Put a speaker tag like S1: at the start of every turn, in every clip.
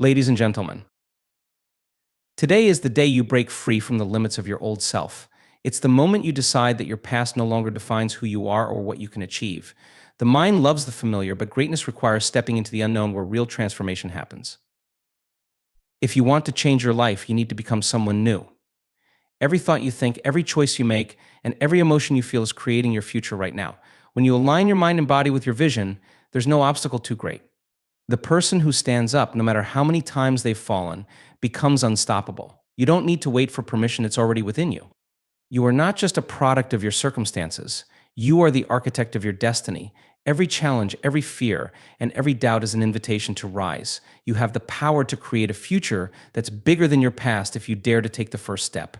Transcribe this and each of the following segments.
S1: Ladies and gentlemen, today is the day you break free from the limits of your old self. It's the moment you decide that your past no longer defines who you are or what you can achieve. The mind loves the familiar, but greatness requires stepping into the unknown where real transformation happens. If you want to change your life, you need to become someone new. Every thought you think, every choice you make, and every emotion you feel is creating your future right now. When you align your mind and body with your vision, there's no obstacle too great. The person who stands up, no matter how many times they've fallen, becomes unstoppable. You don't need to wait for permission, it's already within you. You are not just a product of your circumstances, you are the architect of your destiny. Every challenge, every fear, and every doubt is an invitation to rise. You have the power to create a future that's bigger than your past if you dare to take the first step.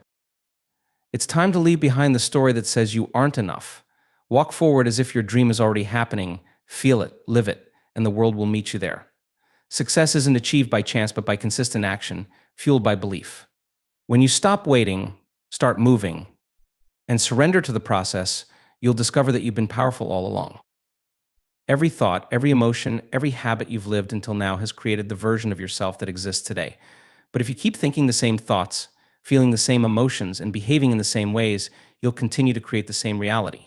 S1: It's time to leave behind the story that says you aren't enough. Walk forward as if your dream is already happening. Feel it, live it, and the world will meet you there. Success isn't achieved by chance, but by consistent action, fueled by belief. When you stop waiting, start moving, and surrender to the process, you'll discover that you've been powerful all along. Every thought, every emotion, every habit you've lived until now has created the version of yourself that exists today. But if you keep thinking the same thoughts, feeling the same emotions, and behaving in the same ways, you'll continue to create the same reality.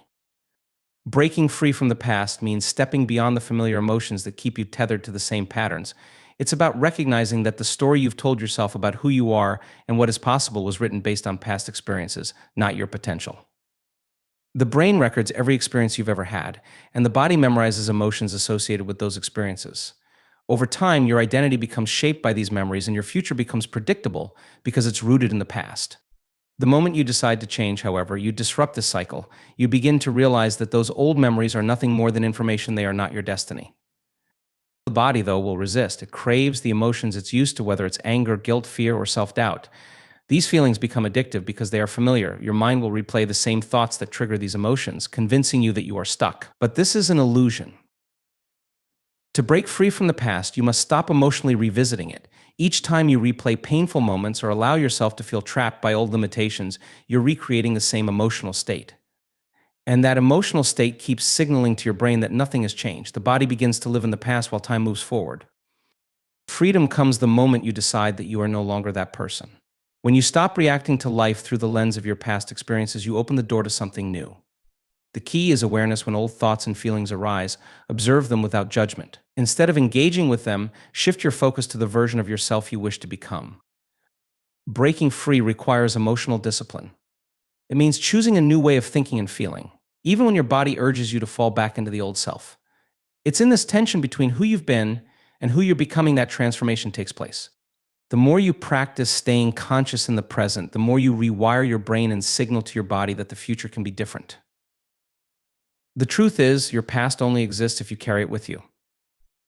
S1: Breaking free from the past means stepping beyond the familiar emotions that keep you tethered to the same patterns. It's about recognizing that the story you've told yourself about who you are and what is possible was written based on past experiences, not your potential. The brain records every experience you've ever had, and the body memorizes emotions associated with those experiences. Over time, your identity becomes shaped by these memories and your future becomes predictable because it's rooted in the past. The moment you decide to change, however, you disrupt this cycle. You begin to realize that those old memories are nothing more than information, they are not your destiny. The body, though, will resist. It craves the emotions it's used to, whether it's anger, guilt, fear, or self-doubt. These feelings become addictive because they are familiar. Your mind will replay the same thoughts that trigger these emotions, convincing you that you are stuck. But this is an illusion. To break free from the past, you must stop emotionally revisiting it. Each time you replay painful moments or allow yourself to feel trapped by old limitations, you're recreating the same emotional state. And that emotional state keeps signaling to your brain that nothing has changed. The body begins to live in the past while time moves forward. Freedom comes the moment you decide that you are no longer that person. When you stop reacting to life through the lens of your past experiences, you open the door to something new. The key is awareness. When old thoughts and feelings arise, observe them without judgment. Instead of engaging with them, shift your focus to the version of yourself you wish to become. Breaking free requires emotional discipline. It means choosing a new way of thinking and feeling, even when your body urges you to fall back into the old self. It's in this tension between who you've been and who you're becoming that transformation takes place. The more you practice staying conscious in the present, the more you rewire your brain and signal to your body that the future can be different. The truth is, your past only exists if you carry it with you.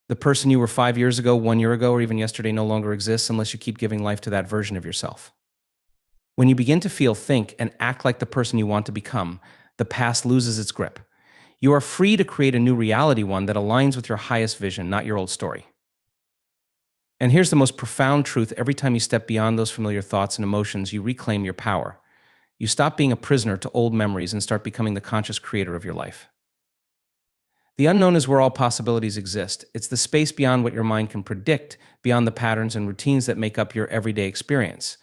S1: The person you were 5 years ago, 1 year ago, or even yesterday no longer exists unless you keep giving life to that version of yourself. When you begin to feel, think, and act like the person you want to become, the past loses its grip. You are free to create a new reality, one that aligns with your highest vision, not your old story. And here's the most profound truth: every time you step beyond those familiar thoughts and emotions, you reclaim your power. You stop being a prisoner to old memories and start becoming the conscious creator of your life. The unknown is where all possibilities exist. It's the space beyond what your mind can predict, beyond the patterns and routines that make up your everyday experience.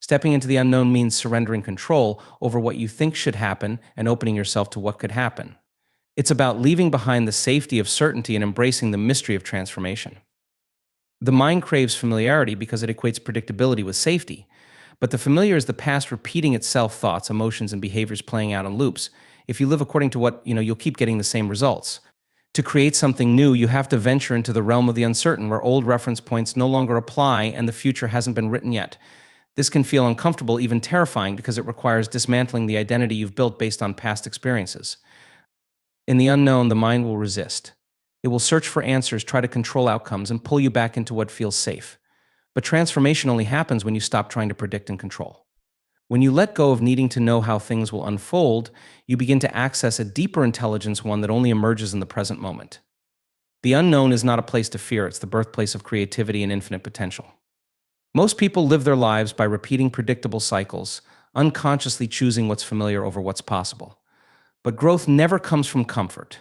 S1: Stepping into the unknown means surrendering control over what you think should happen and opening yourself to what could happen. It's about leaving behind the safety of certainty and embracing the mystery of transformation. The mind craves familiarity because it equates predictability with safety. But the familiar is the past repeating itself, thoughts, emotions, and behaviors playing out in loops. If you live according to what, you'll keep getting the same results. To create something new, you have to venture into the realm of the uncertain, where old reference points no longer apply and the future hasn't been written yet. This can feel uncomfortable, even terrifying, because it requires dismantling the identity you've built based on past experiences. In the unknown, the mind will resist. It will search for answers, try to control outcomes, and pull you back into what feels safe. But transformation only happens when you stop trying to predict and control. When you let go of needing to know how things will unfold, you begin to access a deeper intelligence, one that only emerges in the present moment. The unknown is not a place to fear, it's the birthplace of creativity and infinite potential. Most people live their lives by repeating predictable cycles, unconsciously choosing what's familiar over what's possible. But growth never comes from comfort.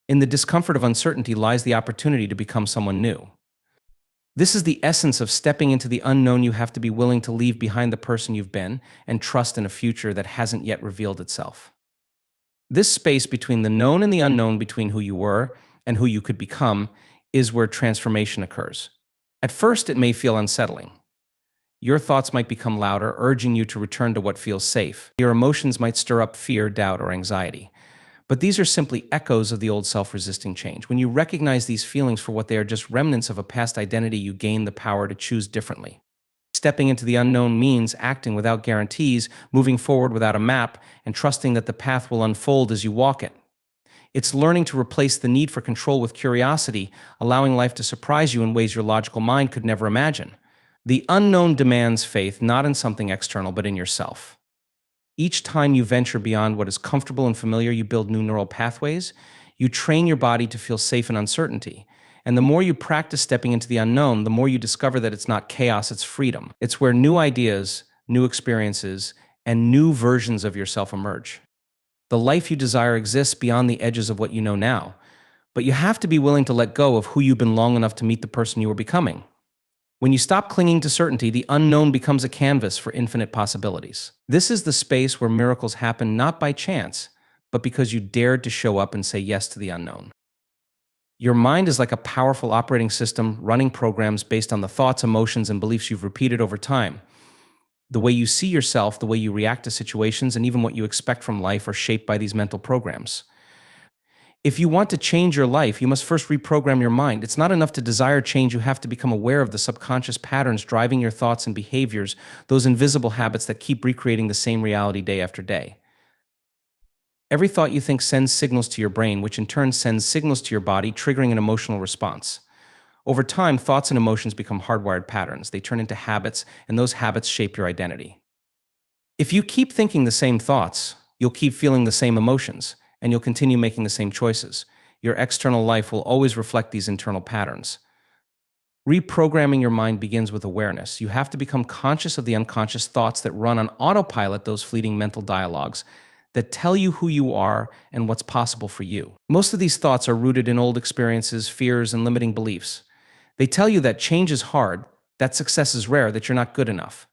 S1: In the discomfort of uncertainty lies the opportunity to become someone new. This is the essence of stepping into the unknown. You have to be willing to leave behind the person you've been and trust in a future that hasn't yet revealed itself. This space between the known and the unknown, between who you were and who you could become, is where transformation occurs. At first, it may feel unsettling. Your thoughts might become louder, urging you to return to what feels safe. Your emotions might stir up fear, doubt, or anxiety. But these are simply echoes of the old self resisting change. When you recognize these feelings for what they are, just remnants of a past identity, you gain the power to choose differently. Stepping into the unknown means acting without guarantees, moving forward without a map, and trusting that the path will unfold as you walk it. It's learning to replace the need for control with curiosity, allowing life to surprise you in ways your logical mind could never imagine. The unknown demands faith, not in something external, but in yourself. Each time you venture beyond what is comfortable and familiar, you build new neural pathways. You train your body to feel safe in uncertainty. And the more you practice stepping into the unknown, the more you discover that it's not chaos, it's freedom. It's where new ideas, new experiences, and new versions of yourself emerge. The life you desire exists beyond the edges of what you know now. But you have to be willing to let go of who you've been long enough to meet the person you are becoming. When you stop clinging to certainty, the unknown becomes a canvas for infinite possibilities. This is the space where miracles happen not by chance, but because you dared to show up and say yes to the unknown. Your mind is like a powerful operating system running programs based on the thoughts, emotions, and beliefs you've repeated over time. The way you see yourself, the way you react to situations, and even what you expect from life are shaped by these mental programs. If you want to change your life, you must first reprogram your mind. It's not enough to desire change, you have to become aware of the subconscious patterns driving your thoughts and behaviors, those invisible habits that keep recreating the same reality day after day. Every thought you think sends signals to your brain, which in turn sends signals to your body, triggering an emotional response. Over time, thoughts and emotions become hardwired patterns. They turn into habits, and those habits shape your identity. If you keep thinking the same thoughts, you'll keep feeling the same emotions, and you'll continue making the same choices. Your external life will always reflect these internal patterns. Reprogramming your mind begins with awareness. You have to become conscious of the unconscious thoughts that run on autopilot, those fleeting mental dialogues that tell you who you are and what's possible for you. Most of these thoughts are rooted in old experiences, fears, and limiting beliefs. They tell you that change is hard, that success is rare, that you're not good enough.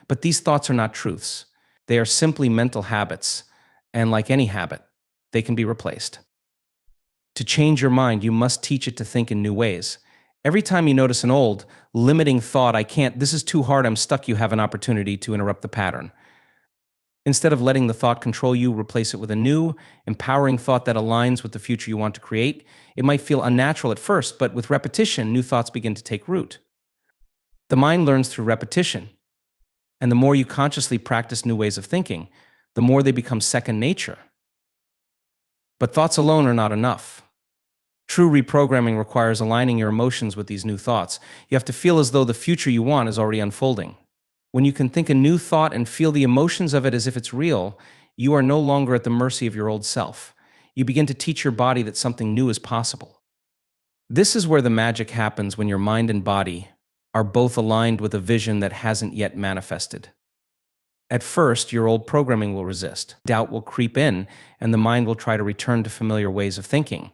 S1: But these thoughts are not truths. They are simply mental habits, and like any habit, they can be replaced. To change your mind, you must teach it to think in new ways. Every time you notice an old, limiting thought, I can't, this is too hard, I'm stuck, you have an opportunity to interrupt the pattern. Instead of letting the thought control you, replace it with a new, empowering thought that aligns with the future you want to create. It might feel unnatural at first, but with repetition, new thoughts begin to take root. The mind learns through repetition, and the more you consciously practice new ways of thinking, the more they become second nature. But thoughts alone are not enough. True reprogramming requires aligning your emotions with these new thoughts. You have to feel as though the future you want is already unfolding. When you can think a new thought and feel the emotions of it as if it's real, you are no longer at the mercy of your old self. You begin to teach your body that something new is possible. This is where the magic happens, when your mind and body are both aligned with a vision that hasn't yet manifested. At first, your old programming will resist. Doubt will creep in, and the mind will try to return to familiar ways of thinking.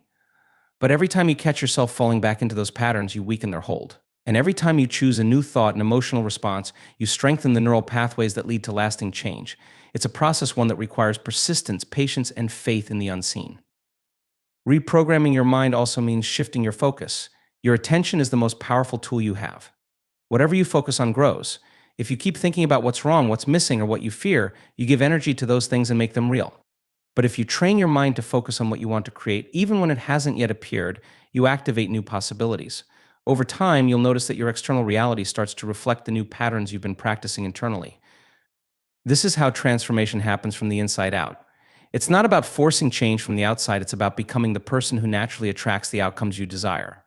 S1: But every time you catch yourself falling back into those patterns, you weaken their hold. And every time you choose a new thought and emotional response, you strengthen the neural pathways that lead to lasting change. It's a process, one that requires persistence, patience, and faith in the unseen. Reprogramming your mind also means shifting your focus. Your attention is the most powerful tool you have. Whatever you focus on grows. If you keep thinking about what's wrong, what's missing, or what you fear, you give energy to those things and make them real. But if you train your mind to focus on what you want to create, even when it hasn't yet appeared, you activate new possibilities. Over time, you'll notice that your external reality starts to reflect the new patterns you've been practicing internally. This is how transformation happens from the inside out. It's not about forcing change from the outside, it's about becoming the person who naturally attracts the outcomes you desire.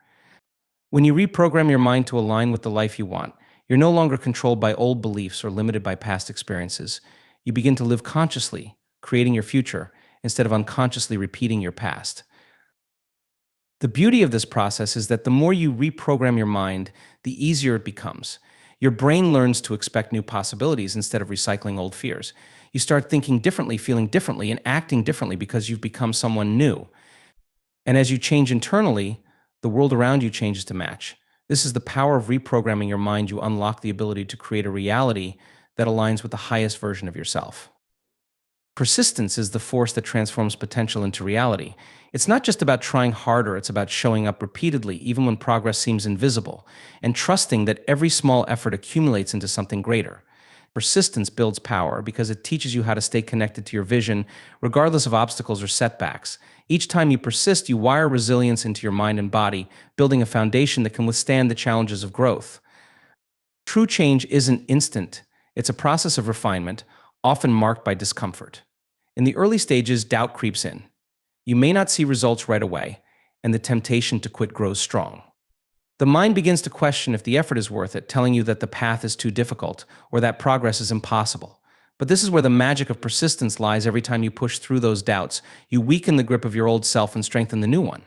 S1: When you reprogram your mind to align with the life you want, you're no longer controlled by old beliefs or limited by past experiences. You begin to live consciously, creating your future, instead of unconsciously repeating your past. The beauty of this process is that the more you reprogram your mind, the easier it becomes. Your brain learns to expect new possibilities instead of recycling old fears. You start thinking differently, feeling differently, and acting differently because you've become someone new. And as you change internally, the world around you changes to match. This is the power of reprogramming your mind. You unlock the ability to create a reality that aligns with the highest version of yourself. Persistence is the force that transforms potential into reality. It's not just about trying harder, it's about showing up repeatedly, even when progress seems invisible, and trusting that every small effort accumulates into something greater. Persistence builds power because it teaches you how to stay connected to your vision, regardless of obstacles or setbacks. Each time you persist, you wire resilience into your mind and body, building a foundation that can withstand the challenges of growth. True change isn't instant, it's a process of refinement, often marked by discomfort. In the early stages, doubt creeps in. You may not see results right away, and the temptation to quit grows strong. The mind begins to question if the effort is worth it, telling you that the path is too difficult or that progress is impossible. But this is where the magic of persistence lies. Every time you push through those doubts, you weaken the grip of your old self and strengthen the new one.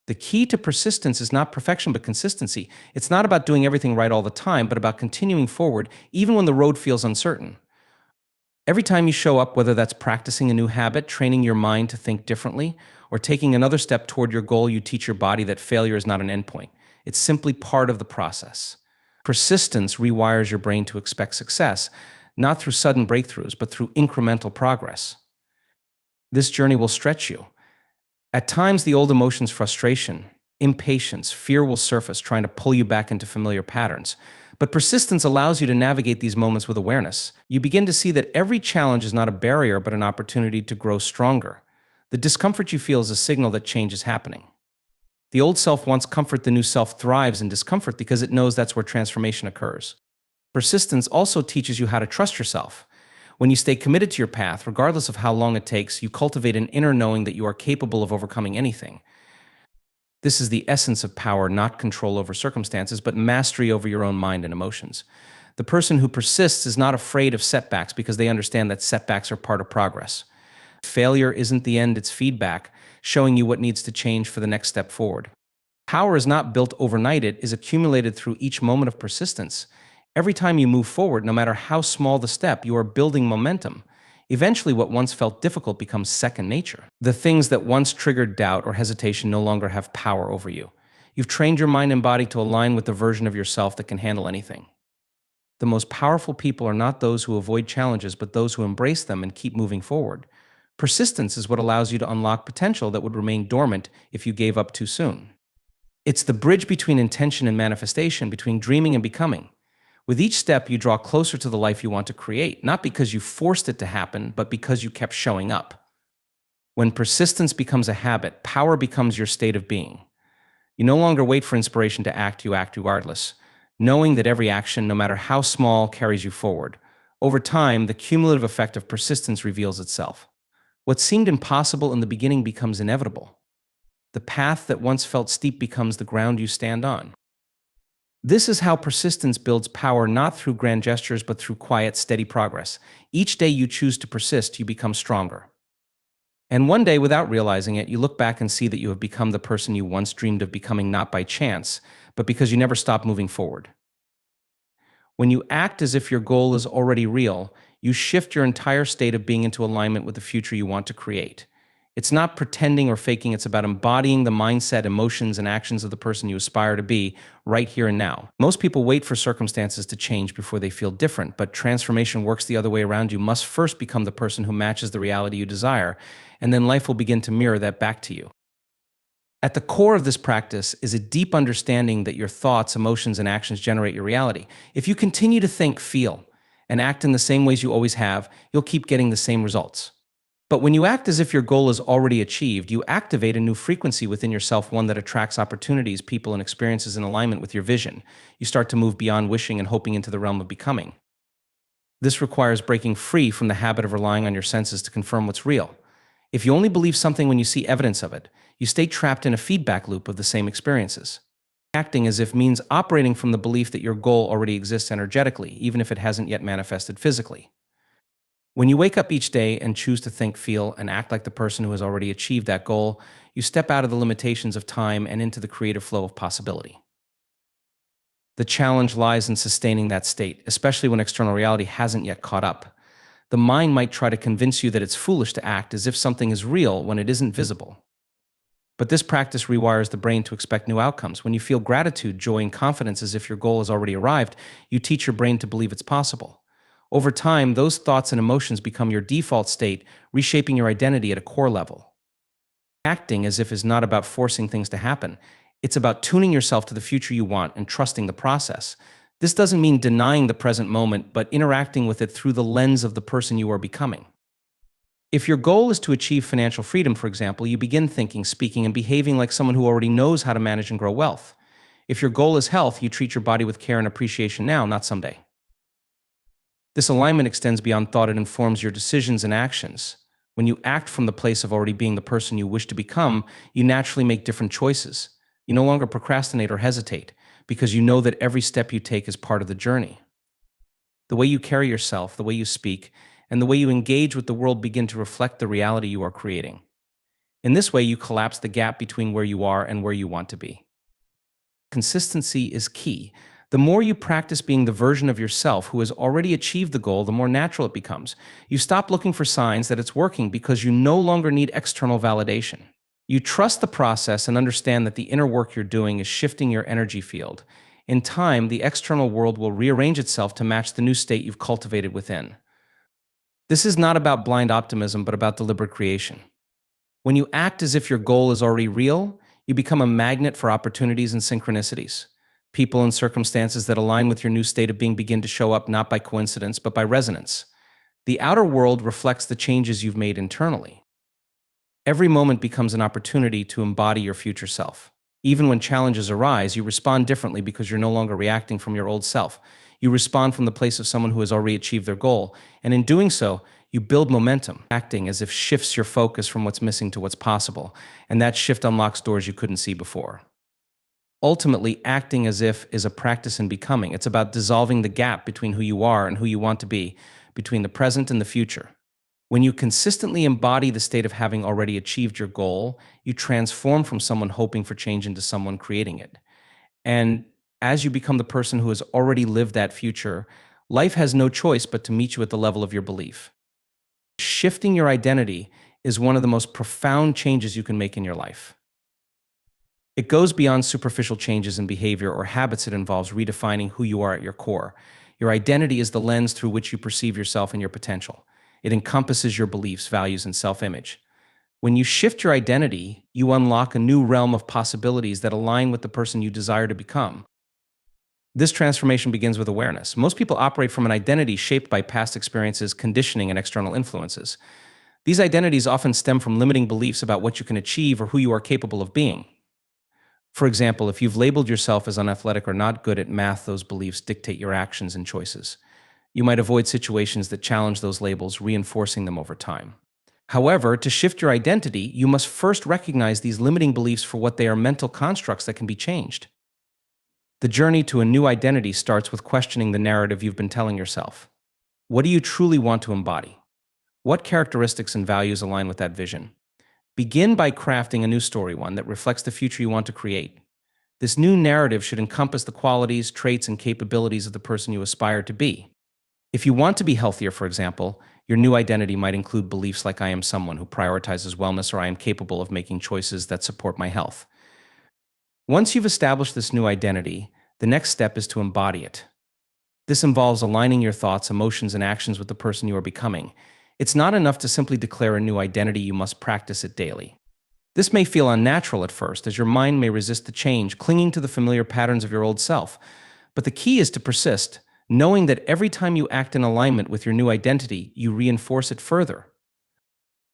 S1: The key to persistence is not perfection but consistency. It's not about doing everything right all the time, but about continuing forward even when the road feels uncertain. Every time you show up, whether that's practicing a new habit, training your mind to think differently, or taking another step toward your goal, you teach your body that failure is not an endpoint. It's simply part of the process. Persistence rewires your brain to expect success, not through sudden breakthroughs, but through incremental progress. This journey will stretch you. At times, the old emotions, frustration, impatience, fear will surface, trying to pull you back into familiar patterns. But persistence allows you to navigate these moments with awareness. You begin to see that every challenge is not a barrier, but an opportunity to grow stronger. The discomfort you feel is a signal that change is happening. The old self wants comfort, the new self thrives in discomfort because it knows that's where transformation occurs. Persistence also teaches you how to trust yourself. When you stay committed to your path, regardless of how long it takes, you cultivate an inner knowing that you are capable of overcoming anything. This is the essence of power, not control over circumstances, but mastery over your own mind and emotions. The person who persists is not afraid of setbacks because they understand that setbacks are part of progress. Failure isn't the end, it's feedback, showing you what needs to change for the next step forward. Power is not built overnight, it is accumulated through each moment of persistence. Every time you move forward, no matter how small the step, you are building momentum. Eventually, what once felt difficult becomes second nature. The things that once triggered doubt or hesitation no longer have power over you. You've trained your mind and body to align with the version of yourself that can handle anything. The most powerful people are not those who avoid challenges, but those who embrace them and keep moving forward. Persistence is what allows you to unlock potential that would remain dormant if you gave up too soon. It's the bridge between intention and manifestation, between dreaming and becoming. With each step, you draw closer to the life you want to create, not because you forced it to happen, but because you kept showing up. When persistence becomes a habit, power becomes your state of being. You no longer wait for inspiration to act, you act regardless, knowing that every action, no matter how small, carries you forward. Over time, the cumulative effect of persistence reveals itself. What seemed impossible in the beginning becomes inevitable. The path that once felt steep becomes the ground you stand on. This is how persistence builds power, not through grand gestures, but through quiet, steady progress. Each day you choose to persist, you become stronger. And one day, without realizing it, you look back and see that you have become the person you once dreamed of becoming, not by chance, but because you never stopped moving forward. When you act as if your goal is already real, you shift your entire state of being into alignment with the future you want to create. It's not pretending or faking, it's about embodying the mindset, emotions, and actions of the person you aspire to be right here and now. Most people wait for circumstances to change before they feel different, but transformation works the other way around. You must first become the person who matches the reality you desire, and then life will begin to mirror that back to you. At the core of this practice is a deep understanding that your thoughts, emotions, and actions generate your reality. If you continue to think, feel, and act in the same ways you always have, you'll keep getting the same results. But when you act as if your goal is already achieved, you activate a new frequency within yourself, one that attracts opportunities, people, and experiences in alignment with your vision. You start to move beyond wishing and hoping into the realm of becoming. This requires breaking free from the habit of relying on your senses to confirm what's real. If you only believe something when you see evidence of it, you stay trapped in a feedback loop of the same experiences. Acting as if means operating from the belief that your goal already exists energetically, even if it hasn't yet manifested physically. When you wake up each day and choose to think, feel, and act like the person who has already achieved that goal, you step out of the limitations of time and into the creative flow of possibility. The challenge lies in sustaining that state, especially when external reality hasn't yet caught up. The mind might try to convince you that it's foolish to act as if something is real when it isn't visible. But this practice rewires the brain to expect new outcomes. When you feel gratitude, joy, and confidence as if your goal has already arrived, you teach your brain to believe it's possible. Over time, those thoughts and emotions become your default state, reshaping your identity at a core level. Acting as if is not about forcing things to happen. It's about tuning yourself to the future you want and trusting the process. This doesn't mean denying the present moment, but interacting with it through the lens of the person you are becoming. If your goal is to achieve financial freedom, for example, you begin thinking, speaking, and behaving like someone who already knows how to manage and grow wealth. If your goal is health, you treat your body with care and appreciation now, not someday. This alignment extends beyond thought. It informs your decisions and actions. When you act from the place of already being the person you wish to become, you naturally make different choices. You no longer procrastinate or hesitate, because you know that every step you take is part of the journey. The way you carry yourself, the way you speak, and the way you engage with the world begin to reflect the reality you are creating. In this way, you collapse the gap between where you are and where you want to be. Consistency is key. The more you practice being the version of yourself who has already achieved the goal, the more natural it becomes. You stop looking for signs that it's working because you no longer need external validation. You trust the process and understand that the inner work you're doing is shifting your energy field. In time, the external world will rearrange itself to match the new state you've cultivated within. This is not about blind optimism, but about deliberate creation. When you act as if your goal is already real, you become a magnet for opportunities and synchronicities. People and circumstances that align with your new state of being begin to show up not by coincidence, but by resonance. The outer world reflects the changes you've made internally. Every moment becomes an opportunity to embody your future self. Even when challenges arise, you respond differently because you're no longer reacting from your old self. You respond from the place of someone who has already achieved their goal, and in doing so, you build momentum. Acting as if shifts your focus from what's missing to what's possible, and that shift unlocks doors you couldn't see before. Ultimately, acting as if is a practice in becoming. It's about dissolving the gap between who you are and who you want to be, between the present and the future. When you consistently embody the state of having already achieved your goal, you transform from someone hoping for change into someone creating it. And as you become the person who has already lived that future, life has no choice but to meet you at the level of your belief. Shifting your identity is one of the most profound changes you can make in your life. It goes beyond superficial changes in behavior or habits. It involves redefining who you are at your core. Your identity is the lens through which you perceive yourself and your potential. It encompasses your beliefs, values, and self-image. When you shift your identity, you unlock a new realm of possibilities that align with the person you desire to become. This transformation begins with awareness. Most people operate from an identity shaped by past experiences, conditioning, and external influences. These identities often stem from limiting beliefs about what you can achieve or who you are capable of being. For example, if you've labeled yourself as unathletic or not good at math, those beliefs dictate your actions and choices. You might avoid situations that challenge those labels, reinforcing them over time. However, to shift your identity, you must first recognize these limiting beliefs for what they are: mental constructs that can be changed. The journey to a new identity starts with questioning the narrative you've been telling yourself. What do you truly want to embody? What characteristics and values align with that vision? Begin by crafting a new story, one that reflects the future you want to create. This new narrative should encompass the qualities, traits, and capabilities of the person you aspire to be. If you want to be healthier, for example, your new identity might include beliefs like I am someone who prioritizes wellness, or I am capable of making choices that support my health. Once you've established this new identity, the next step is to embody it. This involves aligning your thoughts, emotions, and actions with the person you are becoming. It's not enough to simply declare a new identity, you must practice it daily. This may feel unnatural at first, as your mind may resist the change, clinging to the familiar patterns of your old self. But the key is to persist, knowing that every time you act in alignment with your new identity, you reinforce it further.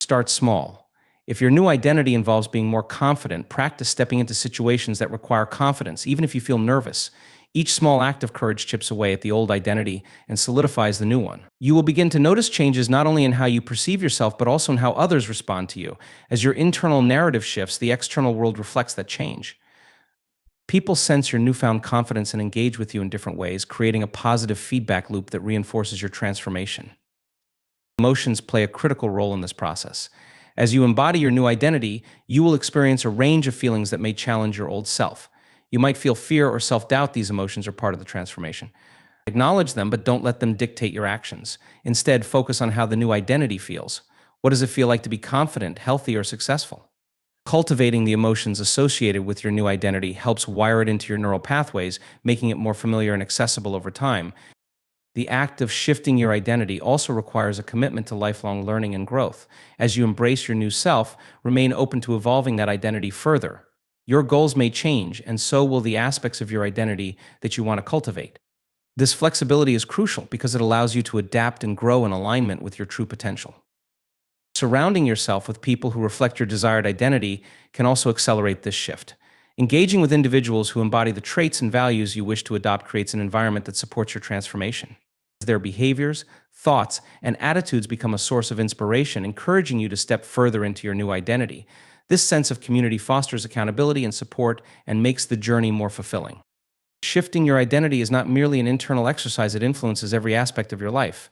S1: Start small. If your new identity involves being more confident, practice stepping into situations that require confidence, even if you feel nervous. Each small act of courage chips away at the old identity and solidifies the new one. You will begin to notice changes not only in how you perceive yourself, but also in how others respond to you. As your internal narrative shifts, the external world reflects that change. People sense your newfound confidence and engage with you in different ways, creating a positive feedback loop that reinforces your transformation. Emotions play a critical role in this process. As you embody your new identity, you will experience a range of feelings that may challenge your old self. You might feel fear or self-doubt. These emotions are part of the transformation. Acknowledge them, but don't let them dictate your actions. Instead, focus on how the new identity feels. What does it feel like to be confident, healthy, or successful? Cultivating the emotions associated with your new identity helps wire it into your neural pathways, making it more familiar and accessible over time. The act of shifting your identity also requires a commitment to lifelong learning and growth. As you embrace your new self, remain open to evolving that identity further. Your goals may change, and so will the aspects of your identity that you want to cultivate. This flexibility is crucial because it allows you to adapt and grow in alignment with your true potential. Surrounding yourself with people who reflect your desired identity can also accelerate this shift. Engaging with individuals who embody the traits and values you wish to adopt creates an environment that supports your transformation. Their behaviors, thoughts, and attitudes become a source of inspiration, encouraging you to step further into your new identity. This sense of community fosters accountability and support and makes the journey more fulfilling. Shifting your identity is not merely an internal exercise, it influences every aspect of your life.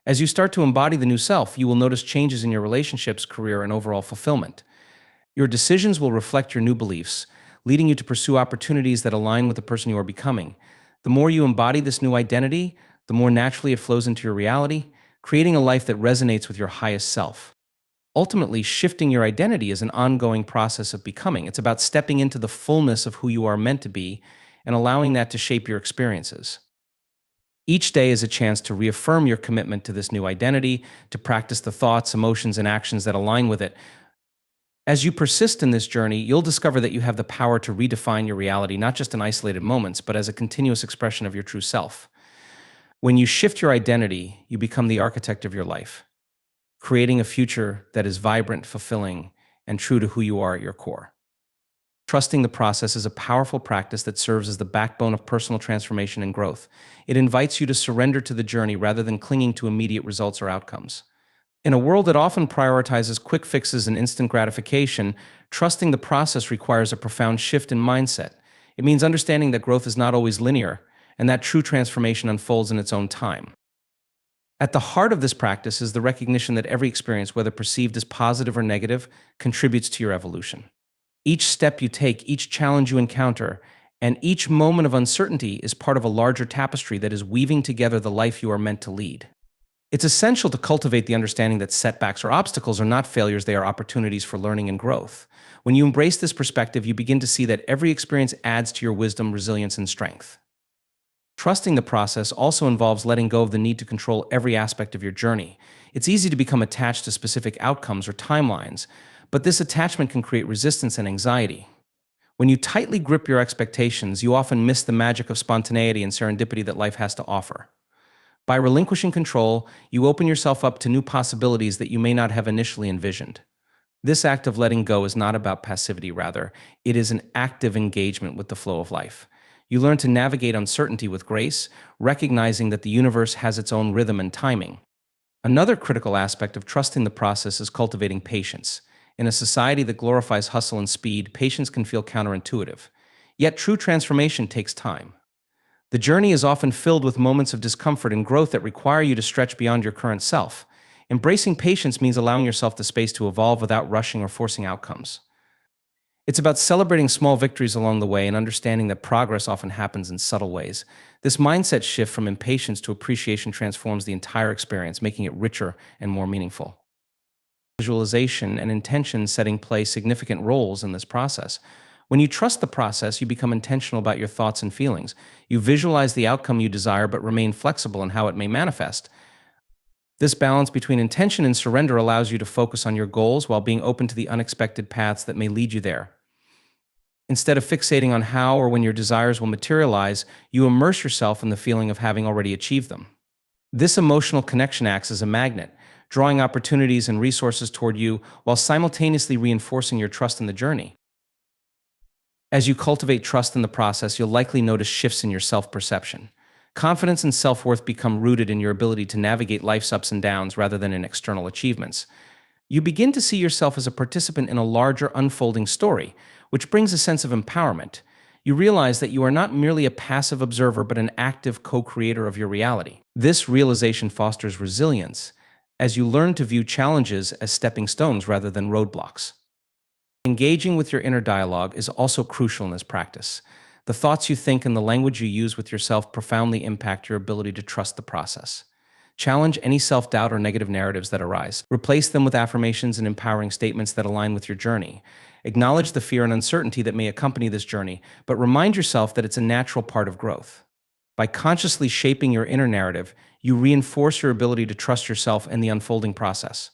S1: As you start to embody the new self, you will notice changes in your relationships, career, and overall fulfillment. Your decisions will reflect your new beliefs, leading you to pursue opportunities that align with the person you are becoming. The more you embody this new identity, the more naturally it flows into your reality, creating a life that resonates with your highest self. Ultimately, shifting your identity is an ongoing process of becoming. It's about stepping into the fullness of who you are meant to be and allowing that to shape your experiences. Each day is a chance to reaffirm your commitment to this new identity, to practice the thoughts, emotions, and actions that align with it. As you persist in this journey, you'll discover that you have the power to redefine your reality, not just in isolated moments, but as a continuous expression of your true self. When you shift your identity, you become the architect of your life, creating a future that is vibrant, fulfilling, and true to who you are at your core. Trusting the process is a powerful practice that serves as the backbone of personal transformation and growth. It invites you to surrender to the journey rather than clinging to immediate results or outcomes. In a world that often prioritizes quick fixes and instant gratification, trusting the process requires a profound shift in mindset. It means understanding that growth is not always linear and that true transformation unfolds in its own time. At the heart of this practice is the recognition that every experience, whether perceived as positive or negative, contributes to your evolution. Each step you take, each challenge you encounter, and each moment of uncertainty is part of a larger tapestry that is weaving together the life you are meant to lead. It's essential to cultivate the understanding that setbacks or obstacles are not failures, they are opportunities for learning and growth. When you embrace this perspective, you begin to see that every experience adds to your wisdom, resilience, and strength. Trusting the process also involves letting go of the need to control every aspect of your journey. It's easy to become attached to specific outcomes or timelines, but this attachment can create resistance and anxiety. When you tightly grip your expectations, you often miss the magic of spontaneity and serendipity that life has to offer. By relinquishing control, you open yourself up to new possibilities that you may not have initially envisioned. This act of letting go is not about passivity, rather, it is an active engagement with the flow of life. You learn to navigate uncertainty with grace, recognizing that the universe has its own rhythm and timing. Another critical aspect of trusting the process is cultivating patience. In a society that glorifies hustle and speed, patience can feel counterintuitive. Yet true transformation takes time. The journey is often filled with moments of discomfort and growth that require you to stretch beyond your current self. Embracing patience means allowing yourself the space to evolve without rushing or forcing outcomes. It's about celebrating small victories along the way and understanding that progress often happens in subtle ways. This mindset shift from impatience to appreciation transforms the entire experience, making it richer and more meaningful. Visualization and intention setting play significant roles in this process. When you trust the process, you become intentional about your thoughts and feelings. You visualize the outcome you desire but remain flexible in how it may manifest. This balance between intention and surrender allows you to focus on your goals while being open to the unexpected paths that may lead you there. Instead of fixating on how or when your desires will materialize, you immerse yourself in the feeling of having already achieved them. This emotional connection acts as a magnet, drawing opportunities and resources toward you while simultaneously reinforcing your trust in the journey. As you cultivate trust in the process, you'll likely notice shifts in your self-perception. Confidence and self-worth become rooted in your ability to navigate life's ups and downs rather than in external achievements. You begin to see yourself as a participant in a larger unfolding story, which brings a sense of empowerment. You realize that you are not merely a passive observer but an active co-creator of your reality. This realization fosters resilience as you learn to view challenges as stepping stones rather than roadblocks. Engaging with your inner dialogue is also crucial in this practice. The thoughts you think and the language you use with yourself profoundly impact your ability to trust the process. Challenge any self-doubt or negative narratives that arise. Replace them with affirmations and empowering statements that align with your journey. Acknowledge the fear and uncertainty that may accompany this journey, but remind yourself that it's a natural part of growth. By consciously shaping your inner narrative, you reinforce your ability to trust yourself and the unfolding process.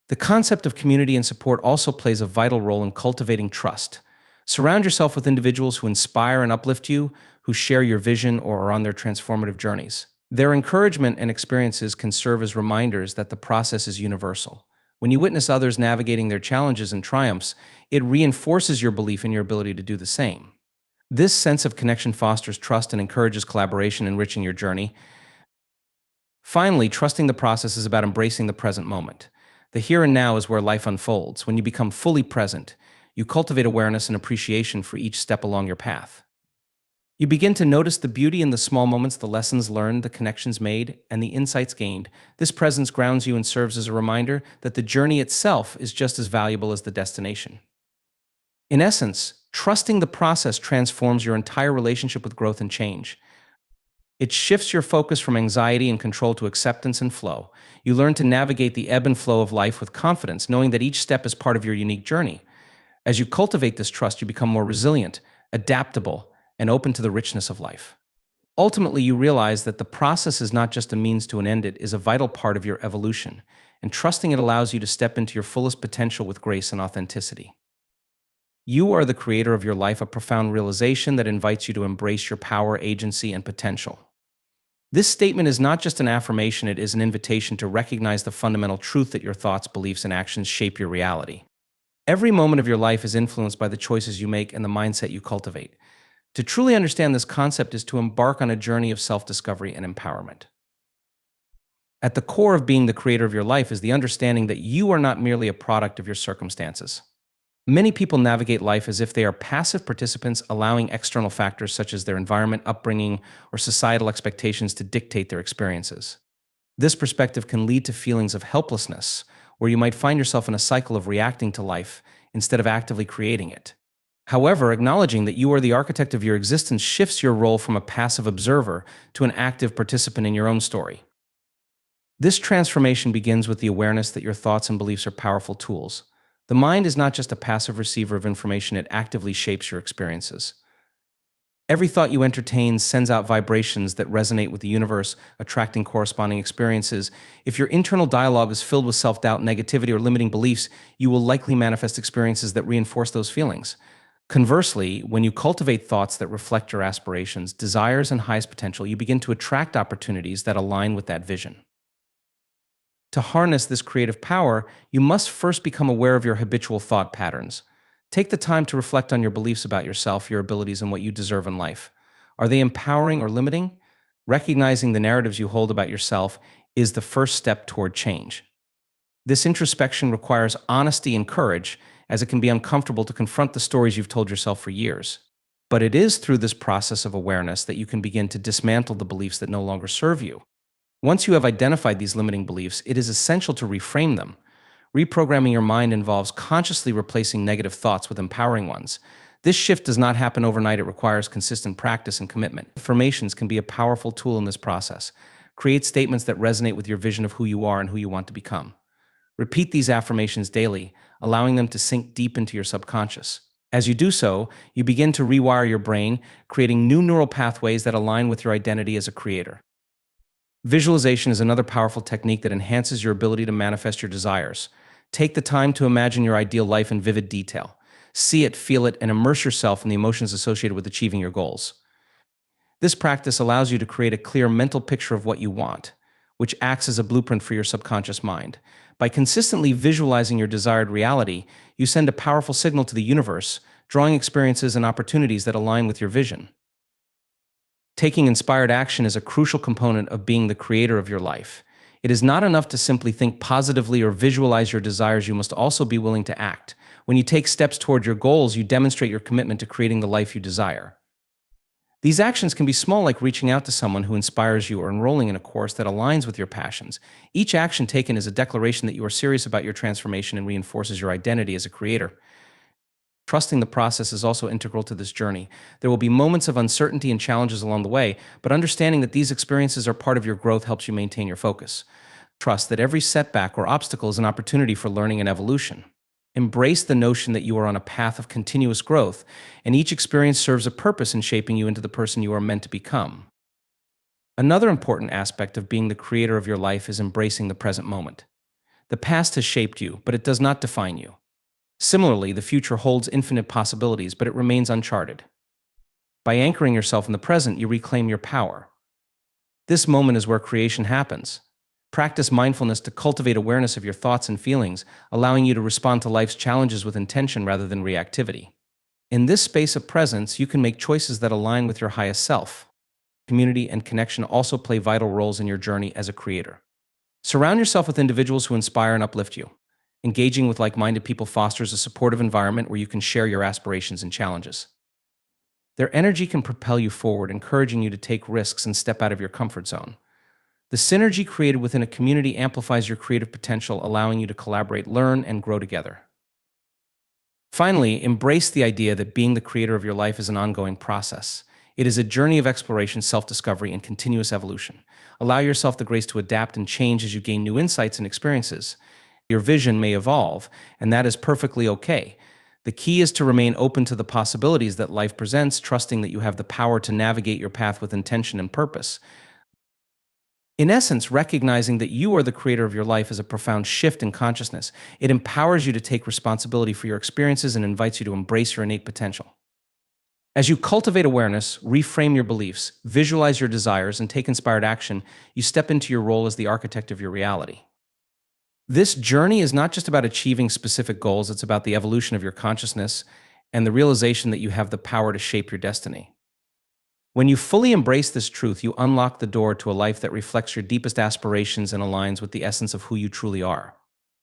S1: The concept of community and support also plays a vital role in cultivating trust. Surround yourself with individuals who inspire and uplift you, who share your vision or are on their transformative journeys. Their encouragement and experiences can serve as reminders that the process is universal. When you witness others navigating their challenges and triumphs, it reinforces your belief in your ability to do the same. This sense of connection fosters trust and encourages collaboration, enriching your journey. Finally, trusting the process is about embracing the present moment. The here and now is where life unfolds. When you become fully present, you cultivate awareness and appreciation for each step along your path. You begin to notice the beauty in the small moments, the lessons learned, the connections made, and the insights gained. This presence grounds you and serves as a reminder that the journey itself is just as valuable as the destination. In essence, trusting the process transforms your entire relationship with growth and change. It shifts your focus from anxiety and control to acceptance and flow. You learn to navigate the ebb and flow of life with confidence, knowing that each step is part of your unique journey. As you cultivate this trust, you become more resilient, adaptable, and open to the richness of life. Ultimately, you realize that the process is not just a means to an end, it is a vital part of your evolution, and trusting it allows you to step into your fullest potential with grace and authenticity. You are the creator of your life, a profound realization that invites you to embrace your power, agency, and potential. This statement is not just an affirmation, it is an invitation to recognize the fundamental truth that your thoughts, beliefs, and actions shape your reality. Every moment of your life is influenced by the choices you make and the mindset you cultivate. To truly understand this concept is to embark on a journey of self-discovery and empowerment. At the core of being the creator of your life is the understanding that you are not merely a product of your circumstances. Many people navigate life as if they are passive participants, allowing external factors such as their environment, upbringing, or societal expectations to dictate their experiences. This perspective can lead to feelings of helplessness, where you might find yourself in a cycle of reacting to life instead of actively creating it. However, acknowledging that you are the architect of your existence shifts your role from a passive observer to an active participant in your own story. This transformation begins with the awareness that your thoughts and beliefs are powerful tools. The mind is not just a passive receiver of information, it actively shapes your experiences. Every thought you entertain sends out vibrations that resonate with the universe, attracting corresponding experiences. If your internal dialogue is filled with self-doubt, negativity, or limiting beliefs, you will likely manifest experiences that reinforce those feelings. Conversely, when you cultivate thoughts that reflect your aspirations, desires, and highest potential, you begin to attract opportunities that align with that vision. To harness this creative power, you must first become aware of your habitual thought patterns. Take the time to reflect on your beliefs about yourself, your abilities, and what you deserve in life. Are they empowering or limiting? Recognizing the narratives you hold about yourself is the first step toward change. This introspection requires honesty and courage, as it can be uncomfortable to confront the stories you've told yourself for years. But it is through this process of awareness that you can begin to dismantle the beliefs that no longer serve you. Once you have identified these limiting beliefs, it is essential to reframe them. Reprogramming your mind involves consciously replacing negative thoughts with empowering ones. This shift does not happen overnight, it requires consistent practice and commitment. Affirmations can be a powerful tool in this process. Create statements that resonate with your vision of who you are and who you want to become. Repeat these affirmations daily, allowing them to sink deep into your subconscious. As you do so, you begin to rewire your brain, creating new neural pathways that align with your identity as a creator. Visualization is another powerful technique that enhances your ability to manifest your desires. Take the time to imagine your ideal life in vivid detail. See it, feel it, and immerse yourself in the emotions associated with achieving your goals. This practice allows you to create a clear mental picture of what you want, which acts as a blueprint for your subconscious mind. By consistently visualizing your desired reality, you send a powerful signal to the universe, drawing experiences and opportunities that align with your vision. Taking inspired action is a crucial component of being the creator of your life. It is not enough to simply think positively or visualize your desires, you must also be willing to act. When you take steps toward your goals, you demonstrate your commitment to creating the life you desire. These actions can be small, like reaching out to someone who inspires you or enrolling in a course that aligns with your passions. Each action taken is a declaration that you are serious about your transformation and reinforces your identity as a creator. Trusting the process is also integral to this journey. There will be moments of uncertainty and challenges along the way, but understanding that these experiences are part of your growth helps you maintain your focus. Trust that every setback or obstacle is an opportunity for learning and evolution. Embrace the notion that you are on a path of continuous growth, and each experience serves a purpose in shaping you into the person you are meant to become. Another important aspect of being the creator of your life is embracing the present moment. The past has shaped you, but it does not define you. Similarly, the future holds infinite possibilities, but it remains uncharted. By anchoring yourself in the present, you reclaim your power. This moment is where creation happens. Practice mindfulness to cultivate awareness of your thoughts and feelings, allowing you to respond to life's challenges with intention rather than reactivity. In this space of presence, you can make choices that align with your highest self. Community and connection also play vital roles in your journey as a creator. Surround yourself with individuals who inspire and uplift you. Engaging with like-minded people fosters a supportive environment where you can share your aspirations and challenges. Their energy can propel you forward, encouraging you to take risks and step out of your comfort zone. The synergy created within a community amplifies your creative potential, allowing you to collaborate, learn, and grow together. Finally, embrace the idea that being the creator of your life is an ongoing process. It is a journey of exploration, self-discovery, and continuous evolution. Allow yourself the grace to adapt and change as you gain new insights and experiences. Your vision may evolve, and that is perfectly okay. The key is to remain open to the possibilities that life presents, trusting that you have the power to navigate your path with intention and purpose. In essence, recognizing that you are the creator of your life is a profound shift in consciousness. It empowers you to take responsibility for your experiences and invites you to embrace your innate potential. As you cultivate awareness, reframe your beliefs, visualize your desires, and take inspired action, you step into your role as the architect of your reality. This journey is not just about achieving specific goals, it's about the evolution of your consciousness and the realization that you have the power to shape your destiny. When you fully embrace this truth, you unlock the door to a life that reflects your deepest aspirations and aligns with the essence of who you truly are.